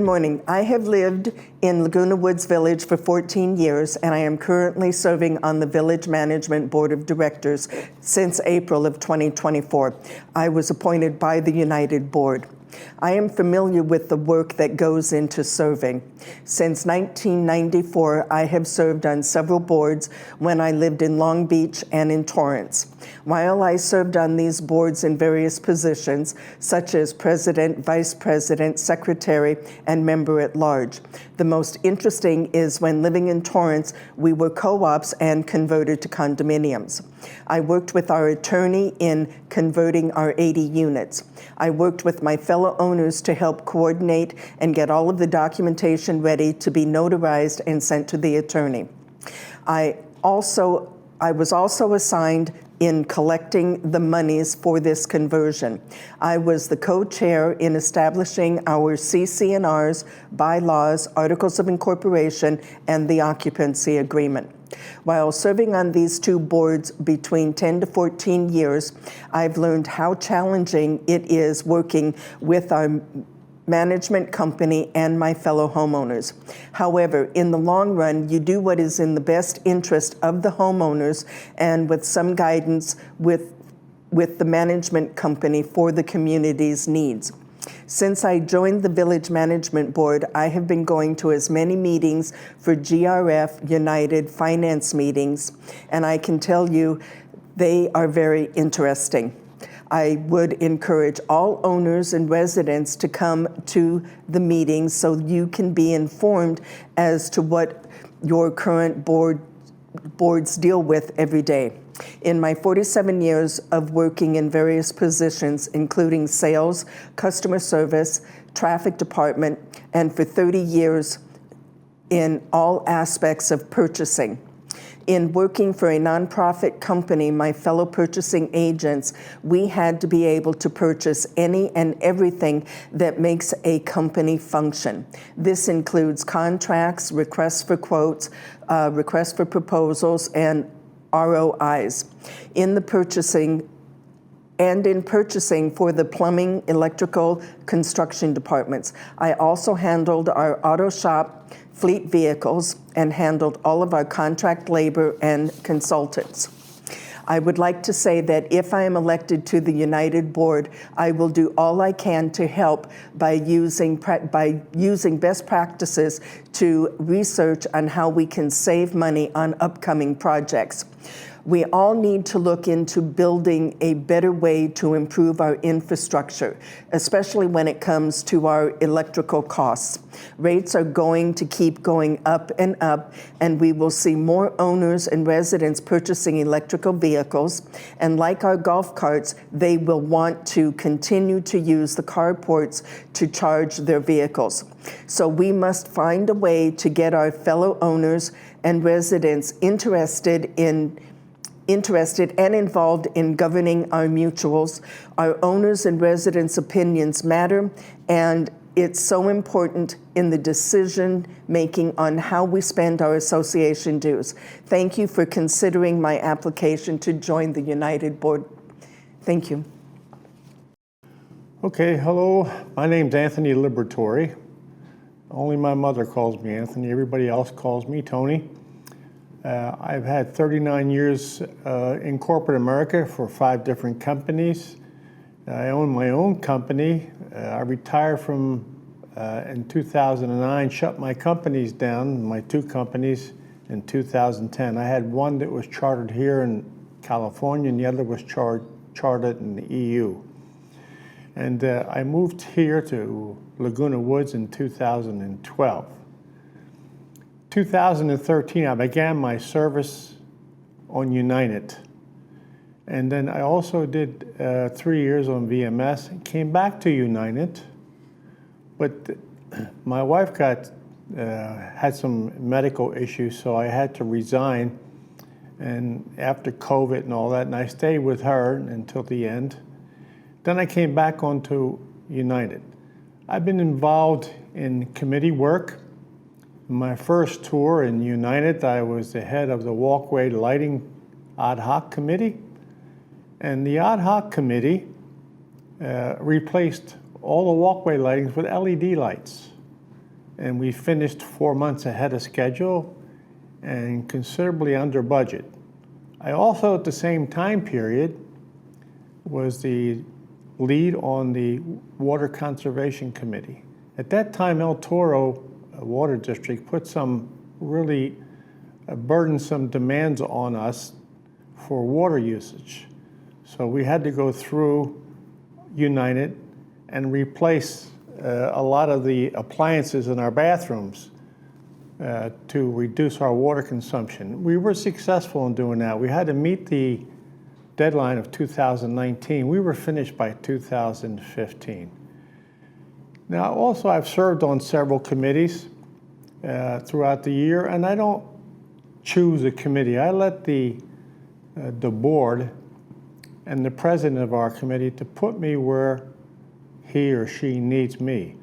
morning. I have lived in Laguna Woods Village for 14 years, and I am currently serving on the Village Management Board of Directors since April of 2024. I was appointed by the United Board. I am familiar with the work that goes into serving. Since 1994, I have served on several boards when I lived in Long Beach and in Torrance. While I served on these boards in various positions, such as president, vice president, secretary, and member at large, the most interesting is when living in Torrance, we were co-ops and converted to condominiums. I worked with our attorney in converting our 80 units. I worked with my fellow owners to help coordinate and get all of the documentation ready to be notarized and sent to the attorney. I was also assigned in collecting the monies for this conversion. I was the co-chair in establishing our CC&Rs, bylaws, articles of incorporation, and the occupancy agreement. While serving on these two boards between 10 to 14 years, I've learned how challenging it is working with our management company and my fellow homeowners. However, in the long run, you do what is in the best interest of the homeowners and with some guidance with the management company for the community's needs. Since I joined the Village Management Board, I have been going to as many meetings for GRF United finance meetings, and I can tell you they are very interesting. I would encourage all owners and residents to come to the meetings so you can be informed as to what your current boards deal with every day. In my 47 years of working in various positions, including sales, customer service, traffic department, and for 30 years in all aspects of purchasing. In working for a nonprofit company, my fellow purchasing agents, we had to be able to purchase any and everything that makes a company function. This includes contracts, requests for quotes, requests for proposals, and ROIs. In purchasing for the plumbing, electrical, construction departments. I also handled our auto shop, fleet vehicles, and handled all of our contract labor and consultants. I would like to say that if I am elected to the United Board, I will do all I can to help by using best practices to research on how we can save money on upcoming projects. We all need to look into building a better way to improve our infrastructure, especially when it comes to our electrical costs. Rates are going to keep going up, and we will see more owners and residents purchasing electrical vehicles. And like our golf carts, they will want to continue to use the carports to charge their vehicles. So we must find a way to get our fellow owners and residents interested and involved in governing our mutuals. Our owners' and residents' opinions matter, and it's so important in the decision making on how we spend our association dues. Thank you for considering my application to join the United Board. Thank you. Okay, hello. My name's Anthony Liberatore. Only my mother calls me Anthony. Everybody else calls me Tony. I've had 39 years in corporate America for 5 different companies. I own my own company. I retired from in 2009, shut my companies down, my 2 companies, in 2010. I had one that was chartered here in California, and the other was chartered in the EU. And I moved here to Laguna Woods in 2012. 2013, I began my service on United. And then I also did 3 years on VMS and came back to United. But my wife had some medical issues, so I had to resign. And after COVID and all that, and I stayed with her until the end. Then I came back onto United. I've been involved in committee work. My first tour in United, I was the head of the walkway lighting ad hoc committee. And the ad hoc committee replaced all the walkway lightings with LED lights. and we finished 4 months ahead of schedule and considerably under budget. I also, at the same time period, was the lead on the Water Conservation Committee. At that time, El Toro Water District put some really burdensome demands on us for water usage. So we had to go through United and replace a lot of the appliances in our bathrooms to reduce our water consumption. We were successful in doing that. We had to meet the deadline of 2019. We were finished by 2015. Now, also, I've served on several committees throughout the year, and I don't choose a committee. I let the board and the president of our committee to put me where he or she needs me.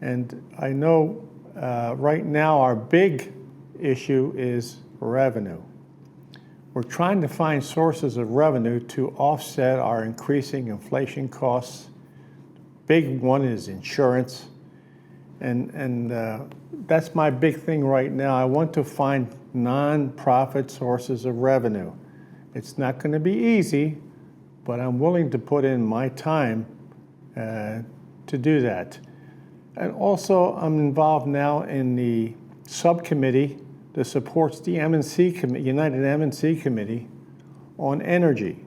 And I know right now our big issue is revenue. We're trying to find sources of revenue to offset our increasing inflation costs. Big one is insurance. And that's my big thing right now. I want to find non-profit sources of revenue. It's not going to be easy, but I'm willing to put in my time to do that. And also, I'm involved now in the subcommittee that supports the United M&C Committee on energy.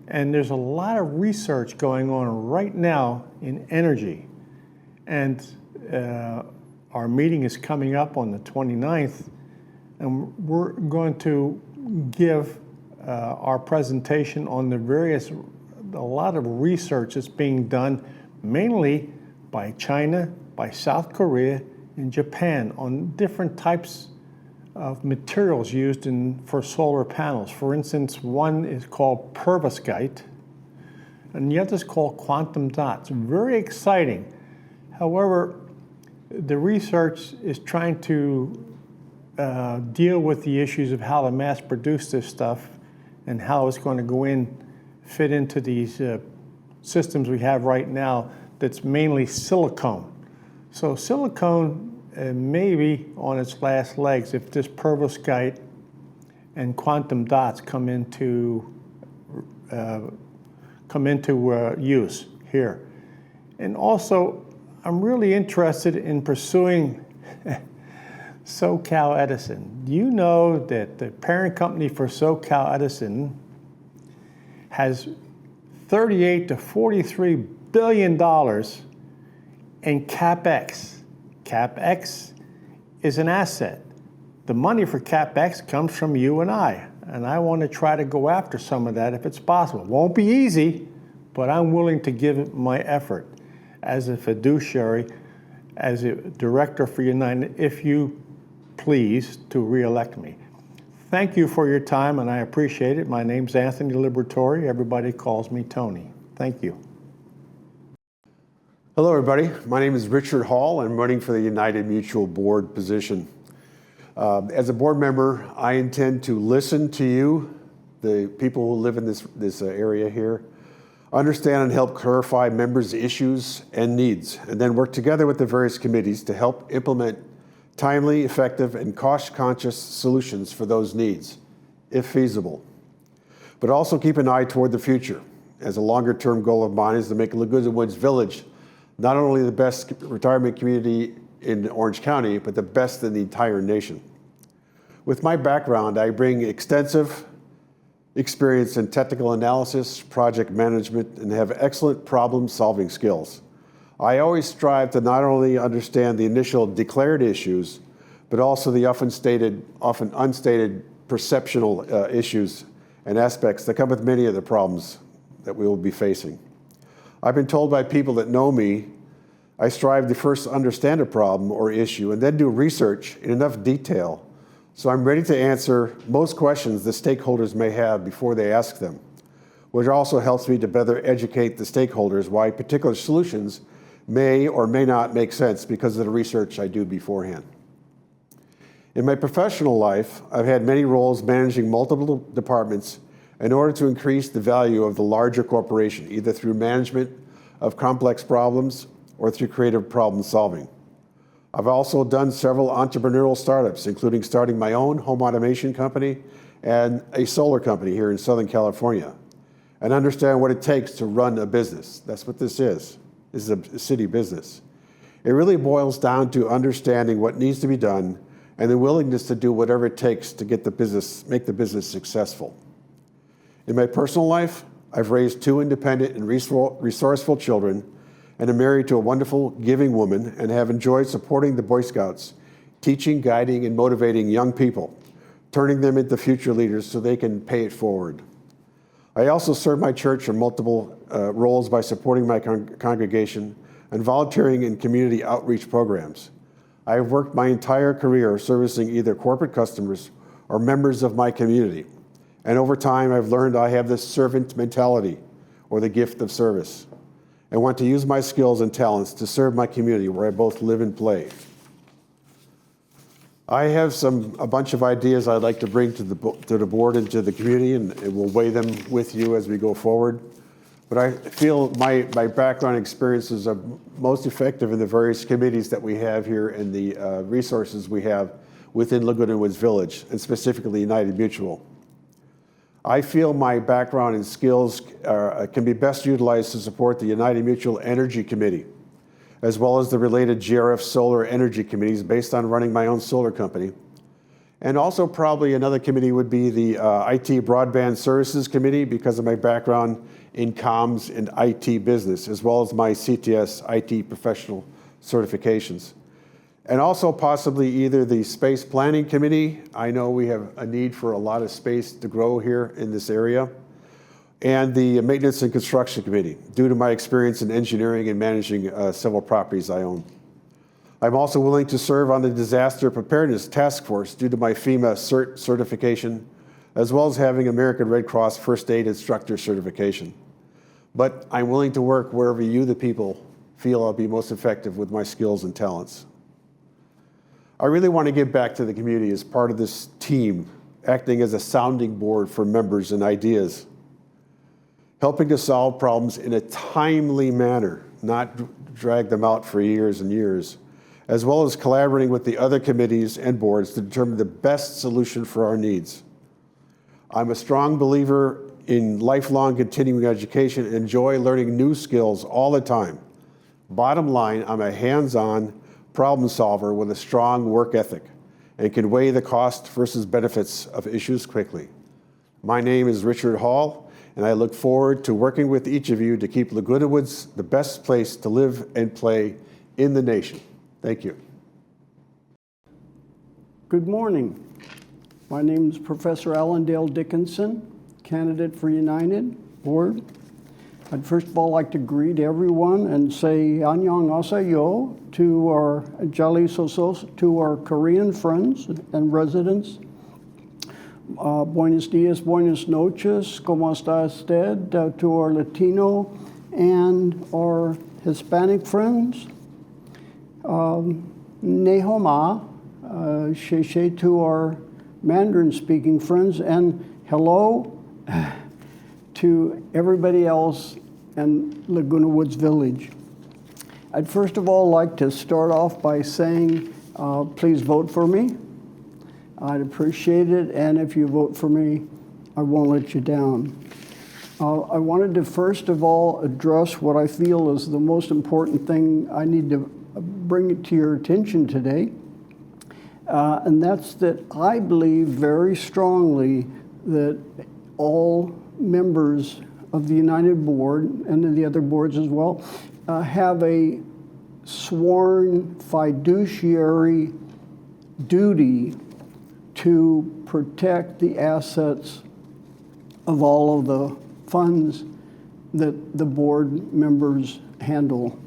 And there's a lot of research going on right now in energy. And our meeting is coming up on the 29th, and we're going to give our presentation on a lot of research that's being done mainly by China, by South Korea, and Japan on different types of materials used for solar panels. For instance, one is called perovskite, and the other is called quantum dots. Very exciting. However, the research is trying to deal with the issues of how to mass produce this stuff and how it's going to fit into these systems we have right now that's mainly silicone. So silicone may be on its last legs if this perovskite and quantum dots come into use here. And also, I'm really interested in pursuing SoCal Edison. Do you know that the parent company for SoCal Edison has $38 to $43 billion in CapEx? CapEx is an asset. The money for CapEx comes from you and I want to try to go after some of that if it's possible. It won't be easy, but I'm willing to give it my effort as a fiduciary, as a director for United, if you please to re-elect me. Thank you for your time, and I appreciate it. My name's Anthony Liberatore. Everybody calls me Tony. Thank you. Hello, everybody. My name is Richard Hall. I'm running for the United Mutual Board position. As a board member, I intend to listen to you, the people who live in this area here, understand and help clarify members' issues and needs, and then work together with the various committees to help implement timely, effective, and cost-conscious solutions for those needs, if feasible. But also keep an eye toward the future, as a longer-term goal of mine is to make Laguna Woods Village not only the best retirement community in Orange County, but the best in the entire nation. With my background, I bring extensive experience in technical analysis, project management, and have excellent problem-solving skills. I always strive to not only understand the initial declared issues, but also the often unstated perceptual issues and aspects that come with many of the problems that we will be facing. I've been told by people that know me, I strive to first understand a problem or issue and then do research in enough detail so I'm ready to answer most questions the stakeholders may have before they ask them, which also helps me to better educate the stakeholders why particular solutions may or may not make sense because of the research I do beforehand. In my professional life, I've had many roles managing multiple departments in order to increase the value of the larger corporation, either through management of complex problems or through creative problem solving. I've also done several entrepreneurial startups, including starting my own home automation company and a solar company here in Southern California, and understand what it takes to run a business. That's what this is. This is a city business. It really boils down to understanding what needs to be done and the willingness to do whatever it takes to make the business successful. In my personal life, I've raised 2 independent and resourceful children, and am married to a wonderful, giving woman, and have enjoyed supporting the Boy Scouts, teaching, guiding, and motivating young people, turning them into future leaders so they can pay it forward. I also serve my church in multiple roles by supporting my congregation and volunteering in community outreach programs. I have worked my entire career servicing either corporate customers or members of my community. And over time, I've learned I have this servant mentality, or the gift of service, and want to use my skills and talents to serve my community where I both live and play. I have a bunch of ideas I'd like to bring to the board and to the community, and we'll weigh them with you as we go forward. But I feel my background experiences are most effective in the various committees that we have here and the resources we have within Laguna Woods Village, and specifically United Mutual. I feel my background and skills can be best utilized to support the United Mutual Energy Committee, as well as the related GRF solar energy committees based on running my own solar company. And also probably another committee would be the IT Broadband Services Committee, because of my background in comms and IT business, as well as my CTS IT professional certifications. And also possibly either the Space Planning Committee. I know we have a need for a lot of space to grow here in this area. And the Maintenance and Construction Committee, due to my experience in engineering and managing several properties I own. I'm also willing to serve on the Disaster Preparedness Task Force due to my FEMA CERT certification, as well as having American Red Cross First Aid Instructor certification. But I'm willing to work wherever you, the people, feel I'll be most effective with my skills and talents. I really want to give back to the community as part of this team, acting as a sounding board for members and ideas, helping to solve problems in a timely manner, not drag them out for years and years, as well as collaborating with the other committees and boards to determine the best solution for our needs. I'm a strong believer in lifelong continuing education and enjoy learning new skills all the time. Bottom line, I'm a hands-on problem solver with a strong work ethic and can weigh the cost versus benefits of issues quickly. My name is Richard Hall, and I look forward to working with each of you to keep Laguna Woods the best place to live and play in the nation. Thank you. Good morning. My name is Professor Alan Dale Dickinson, candidate for United Board. I'd first of all like to greet everyone and say annyeonghaseyo to our jali sosos, to our Korean friends and residents. Buenos dias, buenas noches, ¿cómo está usted? To our Latino and our Hispanic friends. Nehoma, sheshe to our Mandarin-speaking friends, and hello to everybody else in Laguna Woods Village. I'd first of all like to start off by saying, please vote for me. I'd appreciate it, and if you vote for me, I won't let you down. I wanted to first of all address what I feel is the most important thing I need to bring it to your attention today, and that's that I believe very strongly that all members of the United Board and the other boards as well have a sworn fiduciary duty to protect the assets of all of the funds that the board members handle.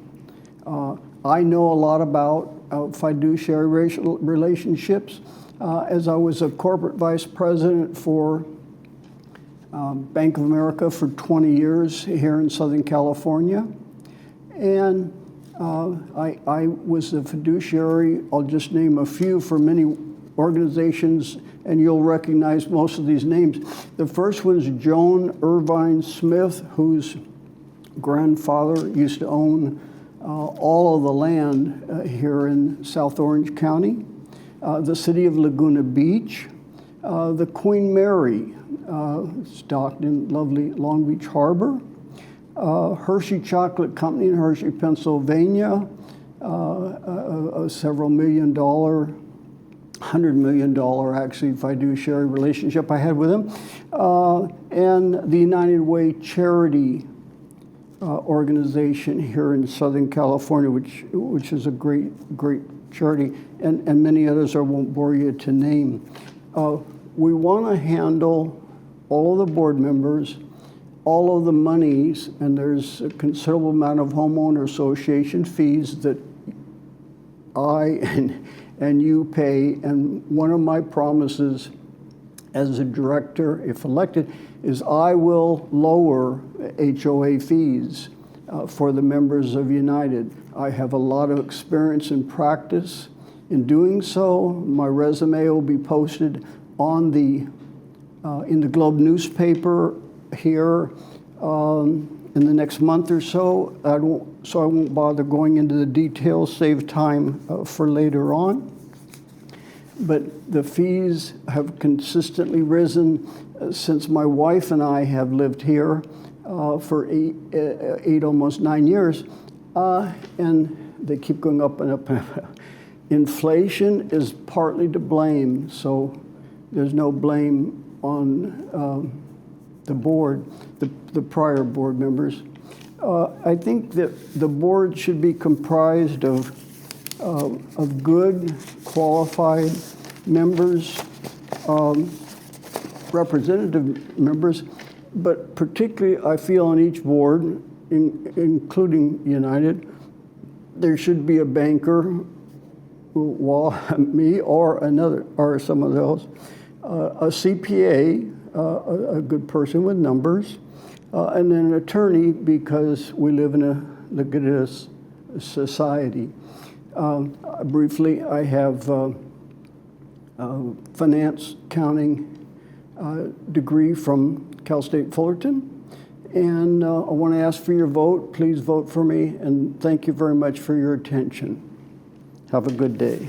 I know a lot about fiduciary relationships as I was a corporate vice president for Bank of America for 20 years here in Southern California. And I was a fiduciary, I'll just name a few, for many organizations, and you'll recognize most of these names. The first one is Joan Irvine Smith, whose grandfather used to own all of the land here in South Orange County, the city of Laguna Beach, the Queen Mary, docked in lovely Long Beach Harbor, Hershey Chocolate Company in Hershey, Pennsylvania, a several $100 million actually fiduciary relationship I had with them, and the United Way charity organization here in Southern California, which is a great charity, and many others I won't bore you to name. We want to handle all of the board members, all of the monies, and there's a considerable amount of homeowner association fees that I and you pay, and one of my promises as a director, if elected, is I will lower HOA fees for the members of United. I have a lot of experience and practice in doing so. My resume will be posted on the in the Globe newspaper here in the next month or so. I won't bother going into the details, save time for later on. But the fees have consistently risen since my wife and I have lived here for eight, almost 9 years, and they keep going up and up and up. Inflation is partly to blame, so there's no blame on the board, the prior board members. I think that the board should be comprised of good, qualified members, representative members, but particularly I feel on each board, including United, there should be a banker, me or another, or some of those, a CPA, a good person with numbers, and then an attorney, because we live in a litigious society. Briefly, I have finance accounting degree from Cal State Fullerton, and I want to ask for your vote. Please vote for me, and thank you very much for your attention. Have a good day.